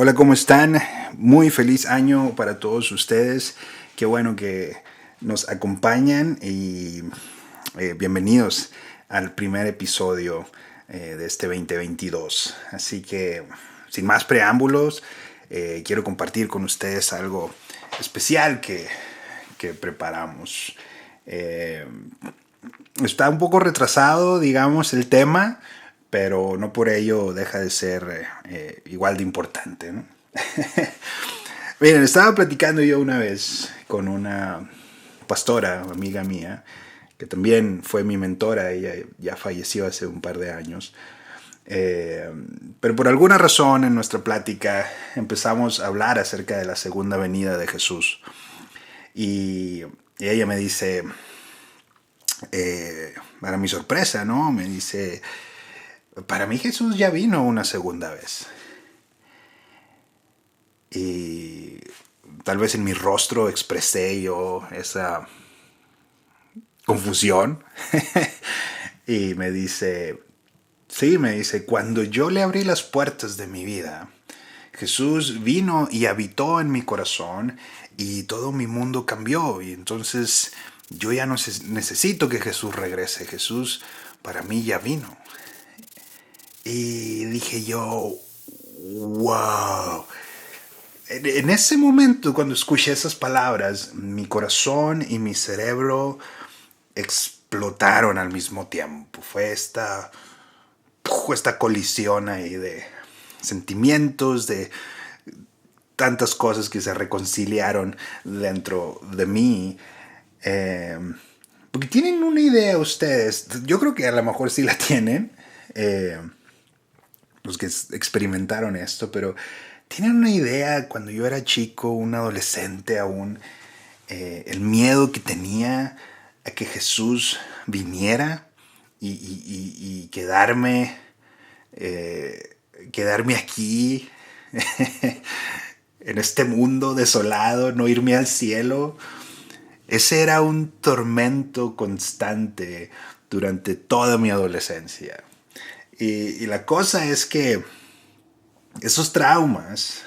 Hola, ¿cómo están? Muy feliz año para todos ustedes. Qué bueno que nos acompañan y bienvenidos al primer episodio de este 2022. Así que, sin más preámbulos, quiero compartir con ustedes algo especial que preparamos. Eh, Está un poco retrasado, digamos, el tema, pero no por ello deja de ser igual de importante, ¿no? Miren, estaba platicando yo una vez con una pastora, amiga mía, que también fue mi mentora. Ella ya falleció hace un par de años. Pero por alguna razón en nuestra plática empezamos a hablar acerca de la segunda venida de Jesús. Y ella me dice, para mi sorpresa, ¿no? Me dice, para mí Jesús ya vino una segunda vez. Y tal vez en mi rostro expresé yo esa confusión. Y me dice, sí, me dice, cuando yo le abrí las puertas de mi vida, Jesús vino y habitó en mi corazón y todo mi mundo cambió. Y entonces yo ya no necesito que Jesús regrese. Jesús para mí ya vino. Y dije yo, wow. En ese momento, cuando escuché esas palabras, mi corazón y mi cerebro explotaron al mismo tiempo. Fue esta colisión ahí de sentimientos, de tantas cosas que se reconciliaron dentro de mí. Porque tienen una idea ustedes, yo creo que a lo mejor sí la tienen, los que experimentaron esto, pero tienen una idea cuando yo era chico, un adolescente aún, el miedo que tenía a que Jesús viniera y quedarme aquí en este mundo desolado, no irme al cielo. Ese era un tormento constante durante toda mi adolescencia. Y la cosa es que esos traumas,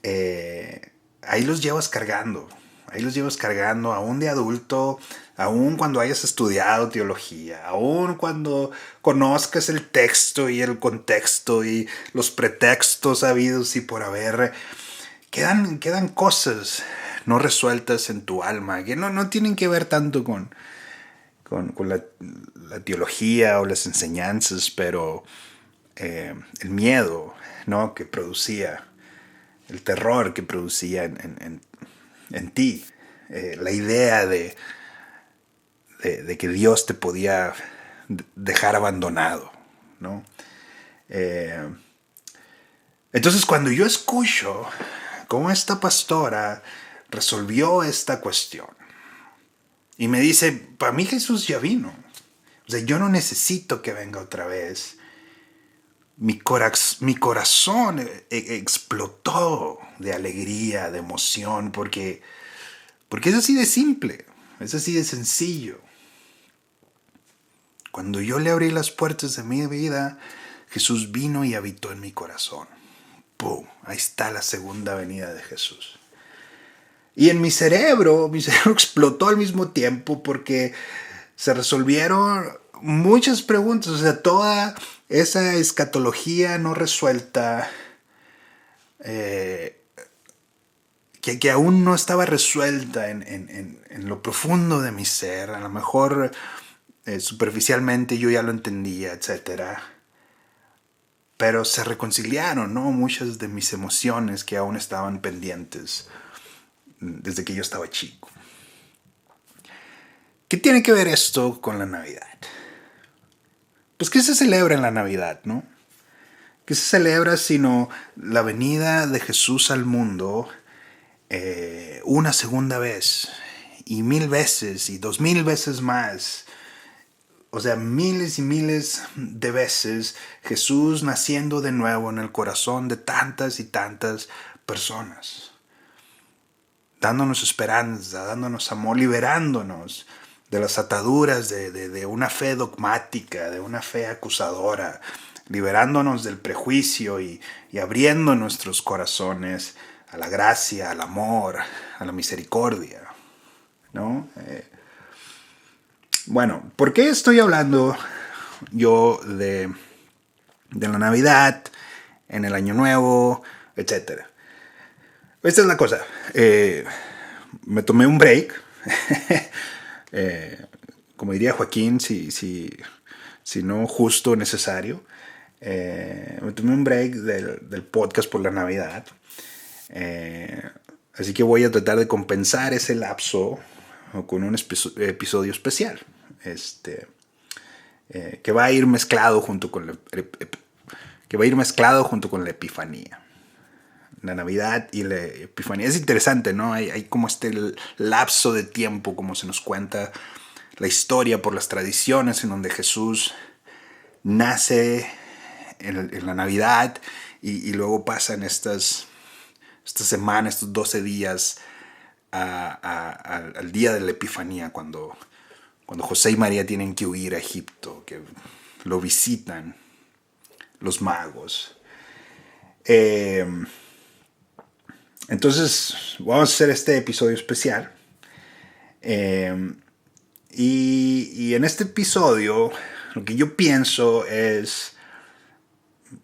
ahí los llevas cargando. Ahí los llevas cargando aún de adulto, aún cuando hayas estudiado teología, aún cuando conozcas el texto y el contexto y los pretextos habidos y por haber. Quedan cosas no resueltas en tu alma que no tienen que ver tanto con la teología o las enseñanzas, pero el miedo, ¿no?, que producía, el terror que producía en ti, la idea de que Dios te podía dejar abandonado, ¿no? Entonces, cuando yo escucho cómo esta pastora resolvió esta cuestión y me dice, para mí Jesús ya vino, o sea, yo no necesito que venga otra vez, mi corazón explotó de alegría, de emoción, porque es así de simple, es así de sencillo. Cuando yo le abrí las puertas de mi vida, Jesús vino y habitó en mi corazón. ¡Pum! Ahí está la segunda venida de Jesús. Y en mi cerebro explotó al mismo tiempo porque se resolvieron muchas preguntas. O sea, toda esa escatología no resuelta, que aún no estaba resuelta en lo profundo de mi ser. A lo mejor superficialmente yo ya lo entendía, etcétera. Pero se reconciliaron, ¿no?, muchas de mis emociones que aún estaban pendientes desde que yo estaba chico. ¿Qué tiene que ver esto con la Navidad? Pues ¿qué se celebra en la Navidad, no? ¿Qué se celebra sino la venida de Jesús al mundo una segunda vez y 1000 veces y 2000 veces más? O sea, miles y miles de veces Jesús naciendo de nuevo en el corazón de tantas y tantas personas, dándonos esperanza, dándonos amor, liberándonos de las ataduras de una fe dogmática, de una fe acusadora, liberándonos del prejuicio y abriendo nuestros corazones a la gracia, al amor, a la misericordia, ¿no? Bueno, ¿por qué estoy hablando yo de la Navidad, en el Año Nuevo, etcétera? Esta es la cosa. Me tomé un break. Como diría Joaquín, si no justo, necesario. Me tomé un break del podcast por la Navidad. Así que voy a tratar de compensar ese lapso con un episodio especial. Que va a ir mezclado junto con la Epifanía. La Navidad y la Epifanía. Es interesante, ¿no? Hay como lapso de tiempo, como se nos cuenta la historia por las tradiciones, en donde Jesús nace en la Navidad y luego pasan estas semanas, estos 12 días al día de la Epifanía, cuando José y María tienen que huir a Egipto, que lo visitan los magos. Entonces vamos a hacer este episodio especial. Y en este episodio lo que yo pienso es,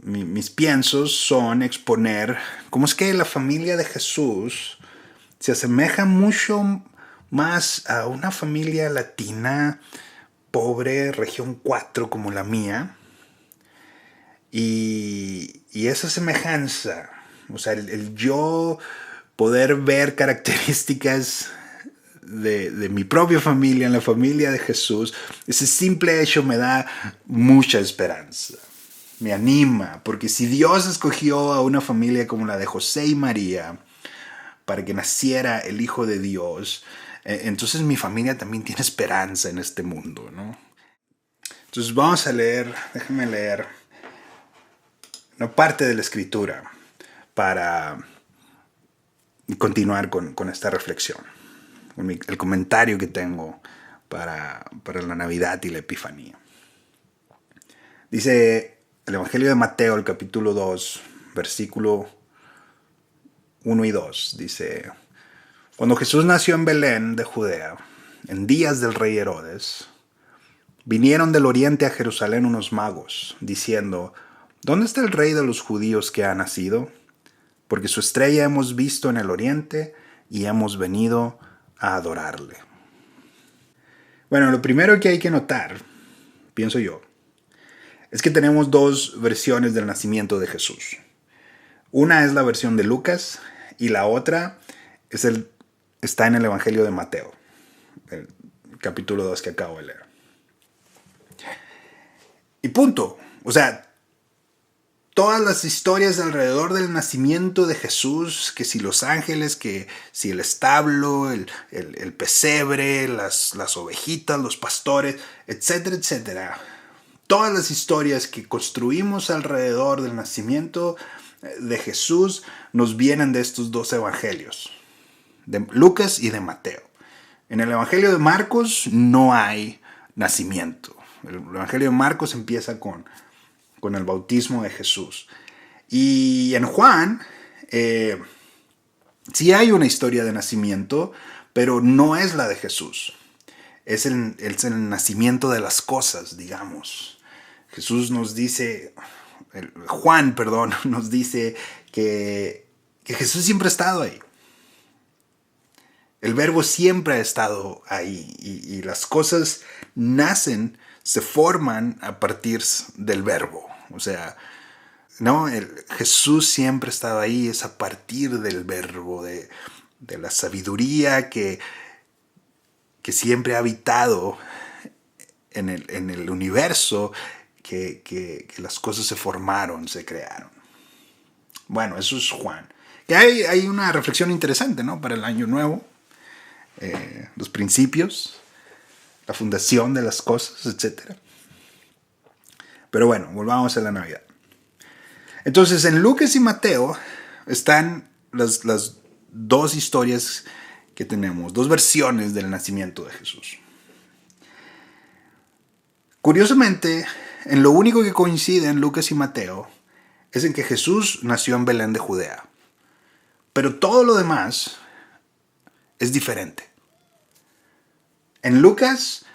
mis piensos son exponer cómo es que la familia de Jesús se asemeja mucho más a una familia latina pobre, región 4 como la mía. Y esa semejanza, o sea, el yo poder ver características de mi propia familia, en la familia de Jesús, ese simple hecho me da mucha esperanza, me anima, porque si Dios escogió a una familia como la de José y María para que naciera el Hijo de Dios, entonces mi familia también tiene esperanza en este mundo, ¿no? Entonces vamos a leer, déjame leer una parte de la Escritura para continuar con esta reflexión, con el comentario que tengo para la Navidad y la Epifanía. Dice el Evangelio de Mateo, el capítulo 2, versículo 1 y 2, dice: Cuando Jesús nació en Belén de Judea, en días del rey Herodes, vinieron del oriente a Jerusalén unos magos, diciendo: ¿Dónde está el rey de los judíos que ha nacido? Porque su estrella hemos visto en el oriente y hemos venido a adorarle. Bueno, lo primero que hay que notar, pienso yo, es que tenemos dos versiones del nacimiento de Jesús. Una es la versión de Lucas y la otra está en el Evangelio de Mateo, el capítulo 2 que acabo de leer. Y punto. O sea, todas las historias alrededor del nacimiento de Jesús, que si los ángeles, que si el establo, el pesebre, las ovejitas, los pastores, etcétera, etcétera. Todas las historias que construimos alrededor del nacimiento de Jesús nos vienen de estos dos evangelios, de Lucas y de Mateo. En el Evangelio de Marcos no hay nacimiento. El Evangelio de Marcos empieza con el bautismo de Jesús. Y en Juan sí hay una historia de nacimiento, pero no es la de Jesús. Es el nacimiento de las cosas, digamos. Jesús nos dice, Juan, nos dice que Jesús siempre ha estado ahí. El verbo siempre ha estado ahí y las cosas nacen, se forman a partir del verbo. O sea, ¿no? Jesús siempre ha estado ahí, es a partir del verbo, de la sabiduría que siempre ha habitado en el universo, que las cosas se formaron, se crearon. Bueno, eso es Juan. Que hay una reflexión interesante, ¿no? Para el año nuevo. Los principios, la fundación de las cosas, etc. Pero bueno, volvamos a la Navidad. Entonces, en Lucas y Mateo están las dos historias que tenemos, dos versiones del nacimiento de Jesús. Curiosamente, en lo único que coinciden Lucas y Mateo es en que Jesús nació en Belén de Judea. Pero todo lo demás es diferente. En Lucas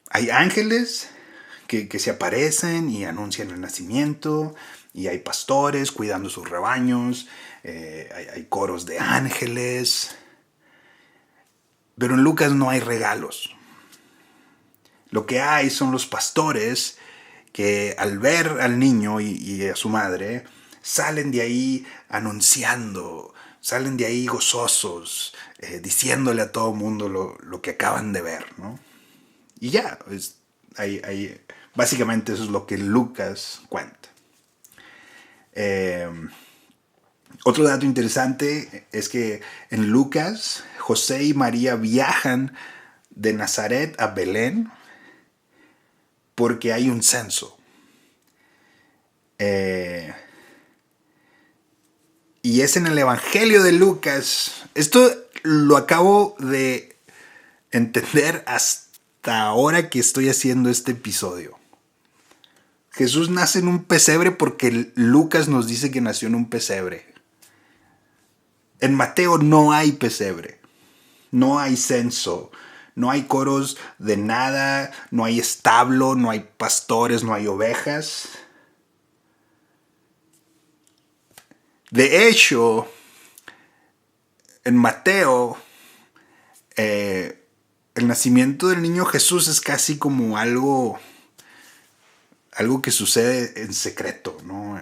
hay ángeles que se aparecen y anuncian el nacimiento, y hay pastores cuidando sus rebaños, hay coros de ángeles. Pero en Lucas no hay regalos. Lo que hay son los pastores que al ver al niño y a su madre, salen de ahí anunciando, salen de ahí gozosos, diciéndole a todo mundo lo que acaban de ver, ¿no? Y ya, básicamente eso es lo que Lucas cuenta. Otro dato interesante es que en Lucas, José y María viajan de Nazaret a Belén porque hay un censo. Y es en el Evangelio de Lucas. Esto lo acabo de entender hasta ahora que estoy haciendo este episodio. Jesús nace en un pesebre porque Lucas nos dice que nació en un pesebre. En Mateo no hay pesebre, no hay censo, no hay coros de nada, no hay establo, no hay pastores, no hay ovejas. De hecho, en Mateo, el nacimiento del niño Jesús es casi como algo que sucede en secreto, ¿no?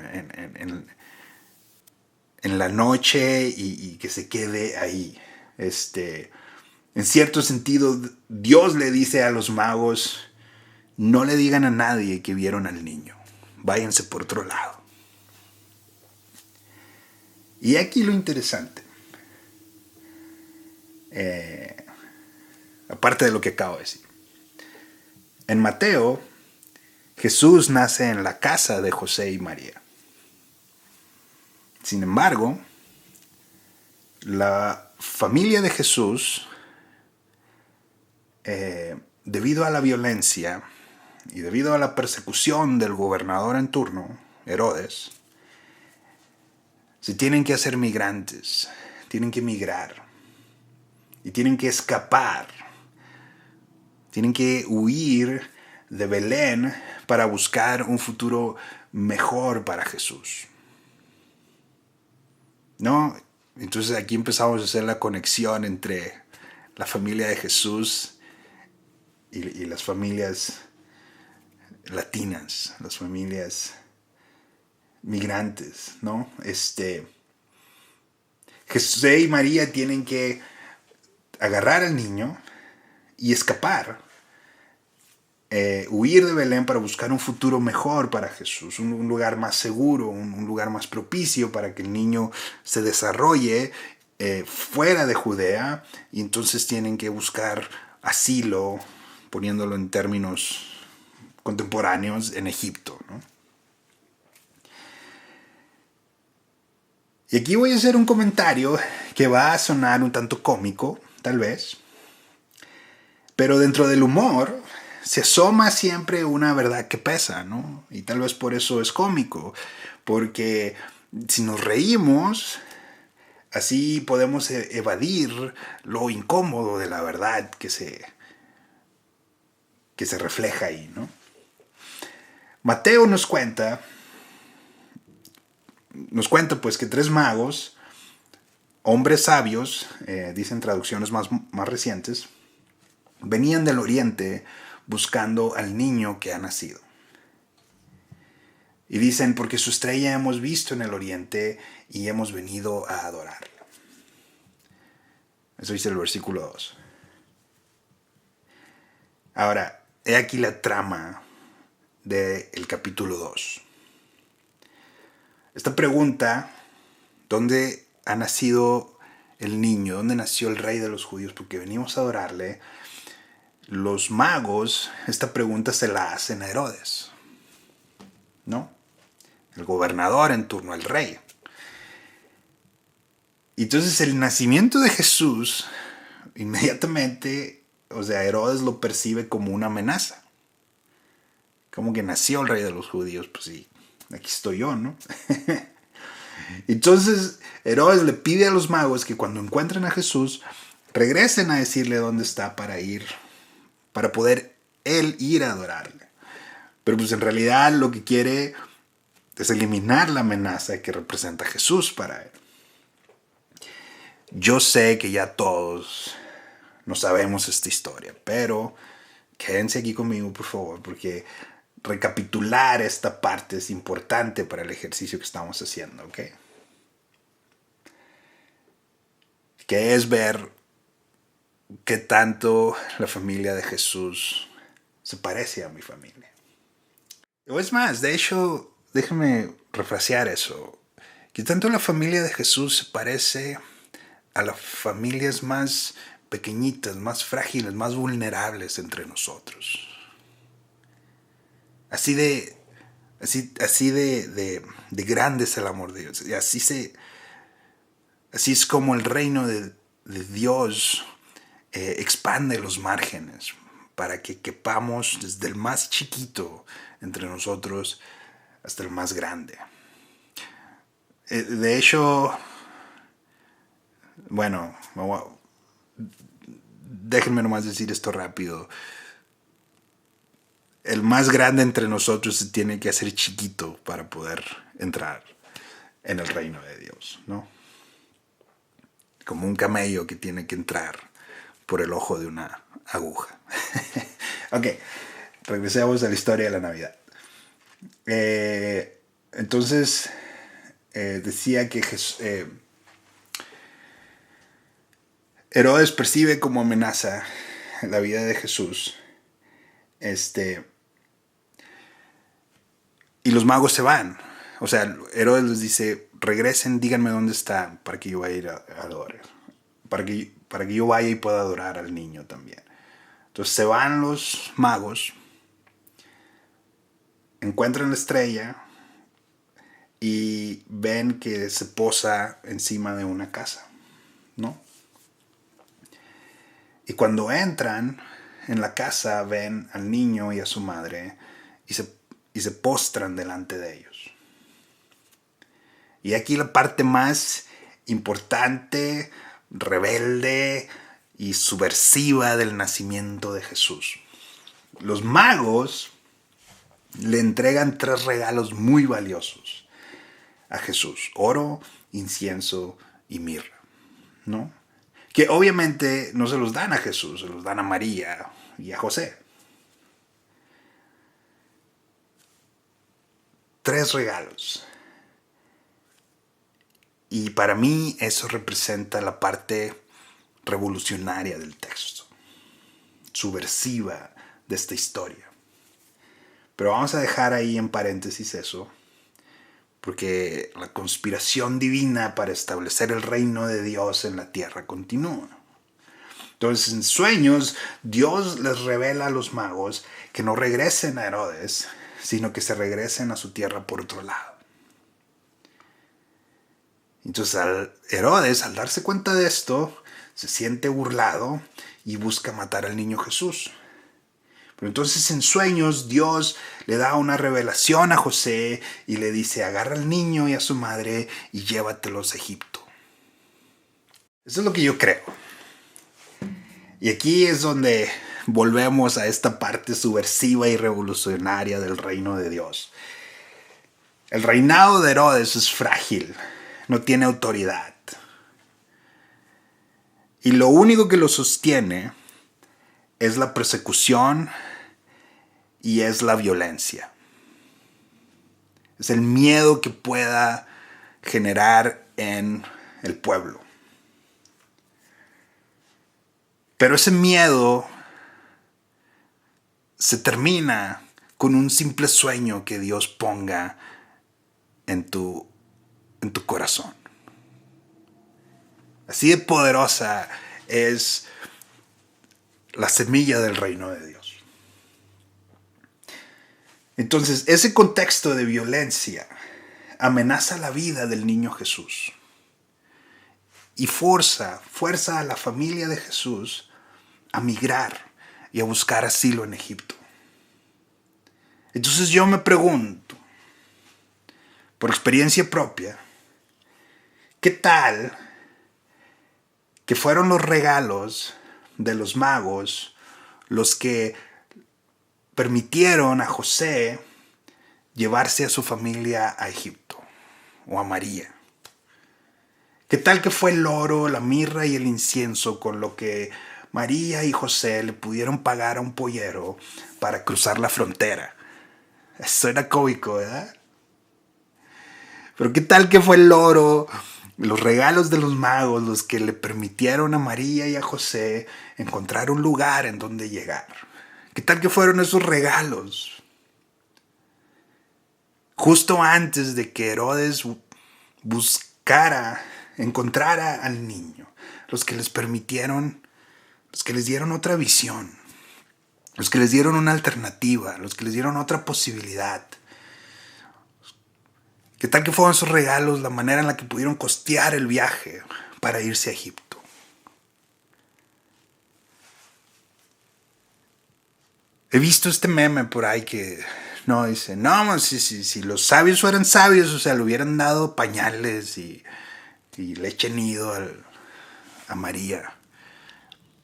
En la noche y que se quede ahí. En cierto sentido, Dios le dice a los magos, no le digan a nadie que vieron al niño, váyanse por otro lado. Y aquí lo interesante, aparte de lo que acabo de decir. En Mateo, Jesús nace en la casa de José y María. Sin embargo, la familia de Jesús, debido a la violencia y debido a la persecución del gobernador en turno, Herodes, se tienen que hacer migrantes, tienen que migrar y tienen que escapar, tienen que huir de Belén para buscar un futuro mejor para Jesús. ¿No? Entonces aquí empezamos a hacer la conexión entre la familia de Jesús y las familias latinas, las familias migrantes, ¿no? José y María tienen que agarrar al niño y escapar, huir de Belén para buscar un futuro mejor para Jesús, un lugar más seguro, un lugar más propicio para que el niño se desarrolle fuera de Judea, y entonces tienen que buscar asilo, poniéndolo en términos contemporáneos, en Egipto, ¿no? Y aquí voy a hacer un comentario que va a sonar un tanto cómico, tal vez, pero dentro del humor se asoma siempre una verdad que pesa, ¿no? Y tal vez por eso es cómico, porque si nos reímos, así podemos evadir lo incómodo de la verdad que se refleja ahí, ¿no? Mateo nos cuenta pues que 3 magos, hombres sabios, dicen traducciones más recientes, venían del oriente buscando al niño que ha nacido. Y dicen, porque su estrella hemos visto en el oriente y hemos venido a adorarla. Eso dice el versículo 2. Ahora, he aquí la trama del capítulo 2. Esta pregunta, ¿dónde ha nacido el niño? ¿Dónde nació el rey de los judíos? Porque venimos a adorarle. Los magos, esta pregunta se la hacen a Herodes, ¿no? El gobernador en turno, el rey. Y entonces el nacimiento de Jesús, inmediatamente, Herodes lo percibe como una amenaza. como que nació el rey de los judíos, pues sí, aquí estoy yo, ¿no? Entonces Herodes le pide a los magos que cuando encuentren a Jesús, regresen a decirle dónde está para poder él ir a adorarle. Pero pues en realidad lo que quiere es eliminar la amenaza que representa Jesús para él. Yo sé que ya todos no sabemos esta historia, pero quédense aquí conmigo, por favor, porque recapitular esta parte es importante para el ejercicio que estamos haciendo, ¿ok? Que es ver qué tanto la familia de Jesús se parece a mi familia. O es más, de hecho, déjame refrasear eso. Que tanto la familia de Jesús se parece a las familias más pequeñitas, más frágiles, más vulnerables entre nosotros. Así de grande es el amor de Dios. Y así es como el reino de Dios expande los márgenes para que quepamos desde el más chiquito entre nosotros hasta el más grande. De hecho, bueno, déjenme nomás decir esto rápido. El más grande entre nosotros se tiene que hacer chiquito para poder entrar en el reino de Dios, ¿no? Como un camello que tiene que entrar por el ojo de una aguja. Ok, regresemos a la historia de la Navidad. Entonces, decía que Herodes percibe como amenaza la vida de Jesús. Y los magos se van. O sea, Herodes les dice, regresen, díganme dónde está para que yo vaya a ir a adorar. Para que yo vaya y pueda adorar al niño también. Entonces se van los magos, encuentran la estrella y ven que se posa encima de una casa, ¿no? Y cuando entran en la casa ven al niño y a su madre y se postran delante de ellos. Y aquí la parte más importante, rebelde y subversiva del nacimiento de Jesús. Los magos le entregan 3 regalos muy valiosos a Jesús: oro, incienso y mirra, ¿no? Que obviamente no se los dan a Jesús, se los dan a María y a José. 3 regalos. Y para mí eso representa la parte revolucionaria del texto, subversiva de esta historia. Pero vamos a dejar ahí en paréntesis eso, porque la conspiración divina para establecer el reino de Dios en la tierra continúa. Entonces, en sueños, Dios les revela a los magos que no regresen a Herodes, sino que se regresen a su tierra por otro lado. Entonces Herodes, al darse cuenta de esto, se siente burlado y busca matar al niño Jesús. Pero entonces en sueños Dios le da una revelación a José y le dice: agarra al niño y a su madre y llévatelos a Egipto. Eso es lo que yo creo. Y aquí es donde volvemos a esta parte subversiva y revolucionaria del reino de Dios. El reinado de Herodes es frágil. No tiene autoridad. Y lo único que lo sostiene es la persecución y es la violencia. Es el miedo que pueda generar en el pueblo. Pero ese miedo se termina con un simple sueño que Dios ponga en tu corazón. Así de poderosa es la semilla del reino de Dios. Entonces, ese contexto de violencia amenaza la vida del niño Jesús y fuerza a la familia de Jesús a migrar y a buscar asilo en Egipto. Entonces yo me pregunto, por experiencia propia, ¿qué tal que fueron los regalos de los magos los que permitieron a José llevarse a su familia a Egipto o a María? ¿Qué tal que fue el oro, la mirra y el incienso con lo que María y José le pudieron pagar a un pollero para cruzar la frontera? Suena cómico, ¿verdad? Pero ¿qué tal que fue el oro, los regalos de los magos, los que le permitieron a María y a José encontrar un lugar en donde llegar? ¿Qué tal que fueron esos regalos? Justo antes de que Herodes encontrara al niño, los que les permitieron, los que les dieron otra visión, los que les dieron una alternativa, los que les dieron otra posibilidad. ¿Qué tal que fueron esos regalos la manera en la que pudieron costear el viaje para irse a Egipto? He visto este meme por ahí que no dice, no, si los sabios fueran sabios, o sea, le hubieran dado pañales y leche nido a María.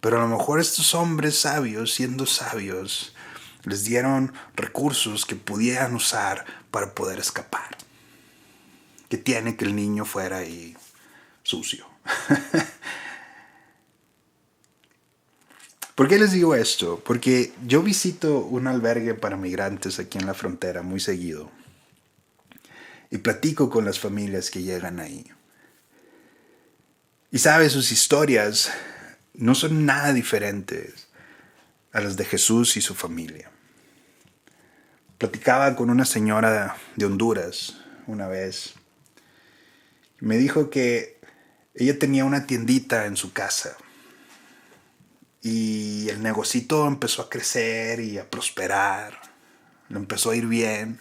Pero a lo mejor estos hombres sabios, siendo sabios, les dieron recursos que pudieran usar para poder escapar. ¿Qué tiene que el niño fuera ahí sucio? ¿Por qué les digo esto? Porque yo visito un albergue para migrantes aquí en la frontera muy seguido y platico con las familias que llegan ahí. Y sabes, sus historias no son nada diferentes a las de Jesús y su familia. Platicaba con una señora de Honduras una vez. Me dijo que ella tenía una tiendita en su casa y el negocito empezó a crecer y a prosperar. Le empezó a ir bien.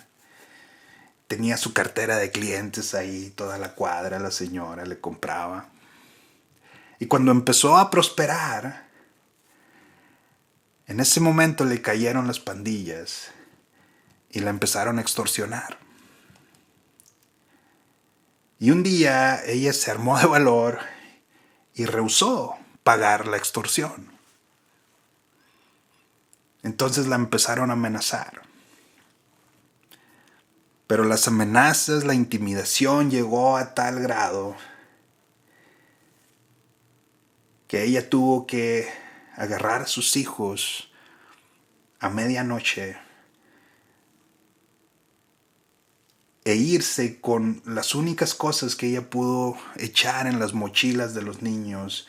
Tenía su cartera de clientes ahí, toda la cuadra, la señora le compraba. Y cuando empezó a prosperar, en ese momento le cayeron las pandillas y la empezaron a extorsionar. Y un día ella se armó de valor y rehusó pagar la extorsión. Entonces la empezaron a amenazar. Pero las amenazas, la intimidación llegó a tal grado que ella tuvo que agarrar a sus hijos a medianoche e irse con las únicas cosas que ella pudo echar en las mochilas de los niños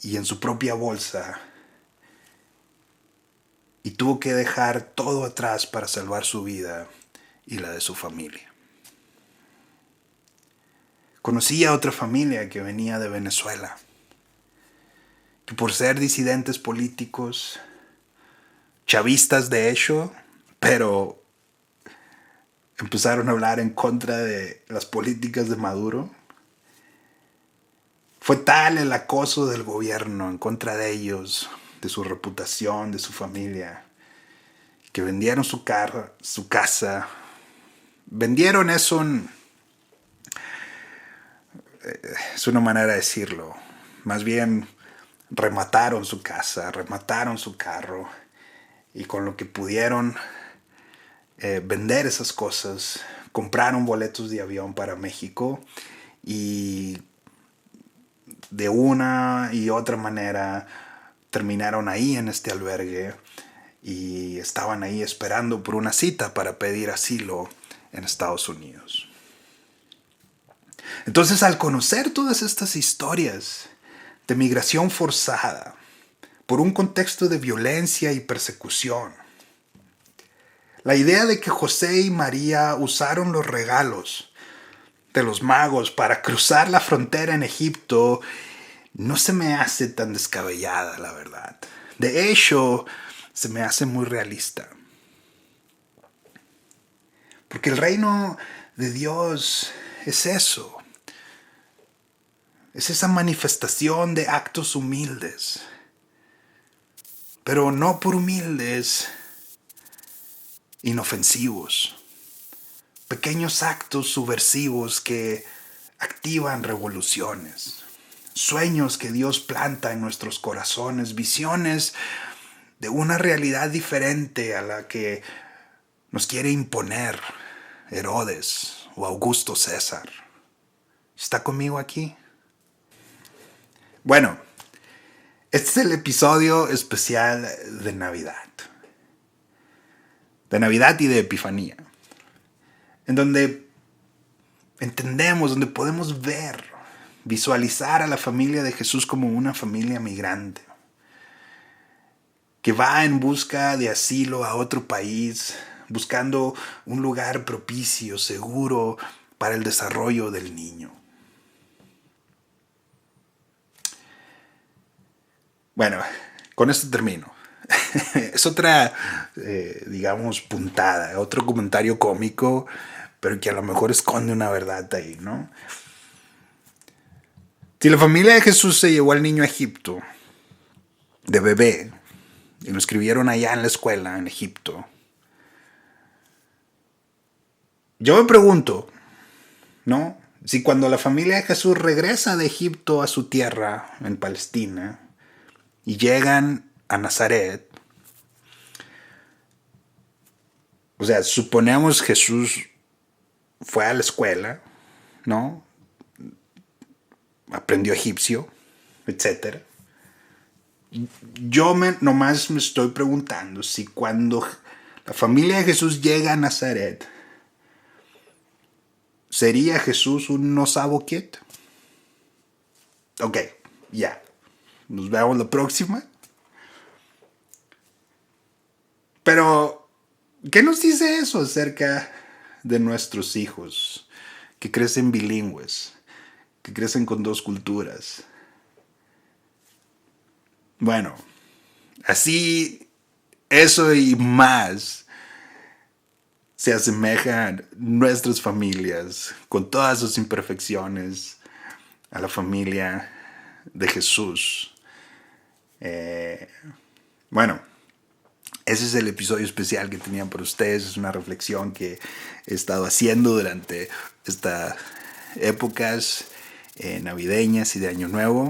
y en su propia bolsa. Y tuvo que dejar todo atrás para salvar su vida y la de su familia. Conocí a otra familia que venía de Venezuela, que por ser disidentes políticos, chavistas de hecho, pero empezaron a hablar en contra de las políticas de Maduro. Fue tal el acoso del gobierno en contra de ellos, de su reputación, de su familia, que vendieron su casa. Vendieron es una manera de decirlo. Más bien remataron su casa, remataron su carro y con lo que pudieron vender esas cosas, compraron boletos de avión para México y de una y otra manera terminaron ahí en este albergue y estaban ahí esperando por una cita para pedir asilo en Estados Unidos. Entonces, al conocer todas estas historias de migración forzada por un contexto de violencia y persecución, la idea de que José y María usaron los regalos de los magos para cruzar la frontera en Egipto no se me hace tan descabellada, la verdad. De hecho, se me hace muy realista. Porque el reino de Dios es eso. Es esa manifestación de actos humildes. Pero no por humildes inofensivos, pequeños actos subversivos que activan revoluciones, sueños que Dios planta en nuestros corazones, visiones de una realidad diferente a la que nos quiere imponer Herodes o Augusto César. ¿Está conmigo aquí? Bueno, este es el episodio especial de Navidad. De Navidad y de Epifanía. En donde entendemos, donde podemos ver, visualizar a la familia de Jesús como una familia migrante. Que va en busca de asilo a otro país, buscando un lugar propicio, seguro para el desarrollo del niño. Bueno, con esto termino. Es otra, digamos, puntada, otro comentario cómico, pero que a lo mejor esconde una verdad ahí, ¿no? Si la familia de Jesús se llevó al niño a Egipto, de bebé, y lo escribieron allá en la escuela, en Egipto, yo me pregunto, ¿no? Si cuando la familia de Jesús regresa de Egipto a su tierra, en Palestina, y llegan a Nazaret, o sea, suponemos Jesús fue a la escuela, ¿no? Aprendió egipcio, etc. Nomás me estoy preguntando si cuando la familia de Jesús llega a Nazaret, ¿sería Jesús un no sabo kid? Ok, ya. Nos vemos la próxima. Pero, ¿qué nos dice eso acerca de nuestros hijos que crecen bilingües, que crecen con dos culturas? Bueno, así, eso y más se asemejan nuestras familias, con todas sus imperfecciones, a la familia de Jesús. Bueno, ese es el episodio especial que tenía para ustedes. Es una reflexión que he estado haciendo durante estas épocas navideñas y de Año Nuevo,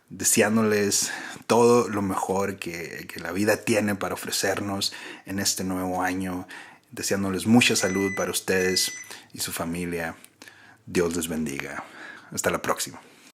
deseándoles todo lo mejor que la vida tiene para ofrecernos en este nuevo año, deseándoles mucha salud para ustedes y su familia. Dios les bendiga. Hasta la próxima.